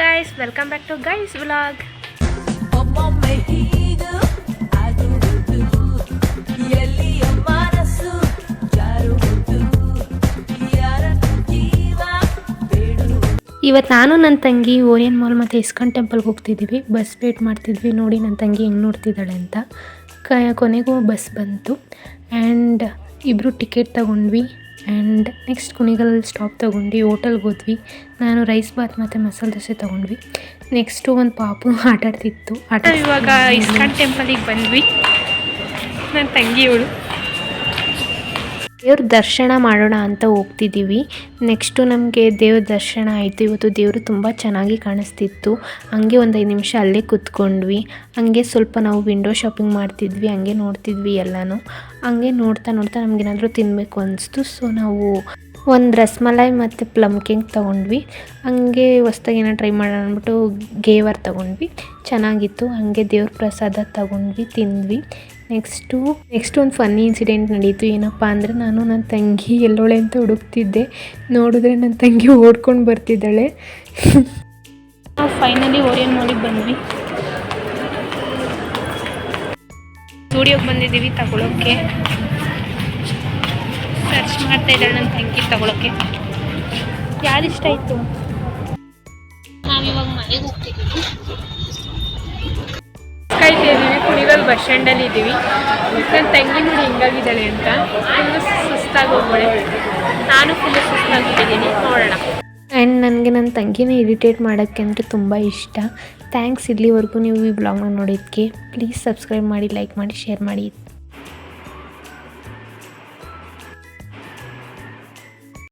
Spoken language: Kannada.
Guys, welcome back to guys vlog. ಇವತ್ತು ನಾನು ನನ್ನ ತಂಗಿ ಓರಿಯನ್ ಮಾಲ್ ಮತ್ತು ಇಸ್ಕಾನ್ ಟೆಂಪಲ್ಗೆ ಹೋಗ್ತಿದ್ದೀವಿ. ಬಸ್ ವೇಟ್ ಮಾಡ್ತಿದ್ವಿ. ನೋಡಿ ನನ್ನ ತಂಗಿ ಹೆಂಗೆ ನೋಡ್ತಿದ್ದಾಳೆ ಅಂತ. ಕೊನೆಗೂ ಬಸ್ ಬಂತು ಆ್ಯಂಡ್ ಇಬ್ಬರು ಟಿಕೆಟ್ ತಗೊಂಡ್ವಿ. ಆ್ಯಂಡ್ ನೆಕ್ಸ್ಟ್ ಕುಣಿಗಲಲ್ಲಿ ಸ್ಟಾಪ್ ತೊಗೊಂಡ್ವಿ. ಹೋಟೆಲ್ಗೆ ಹೋದ್ವಿ. ನಾನು ರೈಸ್ ಬಾತ್ ಮತ್ತು ಮಸಾಲೆ ದೋಸೆ ತೊಗೊಂಡ್ವಿ. ನೆಕ್ಸ್ಟು ಒಂದು ಪಾಪು ಆಟಾಡ್ತಿತ್ತು. ಇವಾಗ ಇಸ್ಕಾನ್ ಟೆಂಪಲಿಗೆ ಬಂದ್ವಿ. ನನ್ನ ತಂಗಿಯವಳು ದೇವ್ರ ದರ್ಶನ ಮಾಡೋಣ ಅಂತ ಹೋಗ್ತಿದ್ದೀವಿ. ನೆಕ್ಸ್ಟು ನಮಗೆ ದೇವ್ರ ದರ್ಶನ ಆಯಿತು. ಇವತ್ತು ದೇವರು ತುಂಬ ಚೆನ್ನಾಗಿ ಕಾಣಿಸ್ತಿತ್ತು. ಹಂಗೆ ಒಂದು 5 ನಿಮಿಷ ಅಲ್ಲೇ ಕೂತ್ಕೊಂಡ್ವಿ. ಹಂಗೆ ಸ್ವಲ್ಪ ನಾವು ವಿಂಡೋ ಶಾಪಿಂಗ್ ಮಾಡ್ತಿದ್ವಿ. ಹಂಗೆ ನೋಡ್ತಿದ್ವಿ ಎಲ್ಲನೂ. ಹಂಗೆ ನೋಡ್ತಾ ನಮಗೇನಾದರೂ ತಿನ್ನಬೇಕು ಅನಿಸ್ತು. ಸೊ ನಾವು ಒಂದು ರಸ್ಮಲೈ ಮತ್ತು ಪ್ಲಮ್ ಕೇಕ್ ತೊಗೊಂಡ್ವಿ. ಹಂಗೆ ಹೊಸ್ದಾಗಿ ಏನೋ ಟ್ರೈ ಮಾಡೋಣ ಅಂದ್ಬಿಟ್ಟು ಗೇವರ್ ತೊಗೊಂಡ್ವಿ. ಚೆನ್ನಾಗಿತ್ತು. ಹಂಗೆ ದೇವ್ರ ಪ್ರಸಾದ ತೊಗೊಂಡ್ವಿ, ತಿಂದ್ವಿ. ನೆಕ್ಸ್ಟು ಒಂದು ಫನ್ನಿ ಇನ್ಸಿಡೆಂಟ್ ನಡೀತು. ಏನಪ್ಪ ಅಂದರೆ, ನಾನು ನನ್ನ ತಂಗಿ ಎಲ್ಲೋಳೆ ಅಂತ ಹುಡುಕ್ತಿದ್ದೆ. ನೋಡಿದ್ರೆ ನನ್ನ ತಂಗಿ ಓಡ್ಕೊಂಡು ಬರ್ತಿದ್ದಾಳೆ. ನಾವು ಫೈನಲಿ ಓರಿಯನ್ ಮಾಲಿಗೆ ಬಂದ್ವಿ. ಸ್ಟುಡಿಯೋಗೆ ಬಂದಿದ್ದೀವಿ ತಗೊಳ್ಳೋಕ್ಕೆ. ಸರ್ಚ್ ಮಾಡ್ತಾ ಇದ್ದಾಳೆ ನನ್ನ ತಂಗಿ ತಗೊಳ್ಳೋಕ್ಕೆ. ಯಾರು ಇಷ್ಟ ಆಯಿತು? ನಾವಿವಾಗ ಮನೆಗೆ ಹೋಗ್ತಿದ್ದೀವಿ. ಕಾಯ್ತಿದ್ದೀವಿ. ಕುಣಿಗಲ್ ಬಸ್ ಸ್ಟ್ಯಾಂಡಲ್ಲಿ ಇದ್ದೀವಿ. ನನ್ನ ತಂಗಿ ನೋಡಿ ಹಿಂಗಾಗಿದ್ದಾಳೆ ಅಂತ. ಫುಲ್ಲು ಸುಸ್ತಾಗಿ ಹೋಗ್ಬೇಳೆ. ನಾನು ಫುಲ್ಲು ಸುಸ್ತಾಗಿದ್ದೀನಿ. ನೋಡೋಣ. ಆ್ಯಂಡ್ ನನಗೆ ನನ್ನ ತಂಗಿನ ಇರಿಟೇಟ್ ಮಾಡೋಕ್ಕೆ ಅಂದರೆ ತುಂಬ ಇಷ್ಟ. ಥ್ಯಾಂಕ್ಸ್ ಇಲ್ಲಿವರೆಗೂ ನೀವು ಈ ಬ್ಲಾಗ್ನ ನೋಡಿದ್ದಕ್ಕೆ. ಪ್ಲೀಸ್ ಸಬ್ಸ್ಕ್ರೈಬ್ ಮಾಡಿ, ಲೈಕ್ ಮಾಡಿ, ಶೇರ್ ಮಾಡಿ.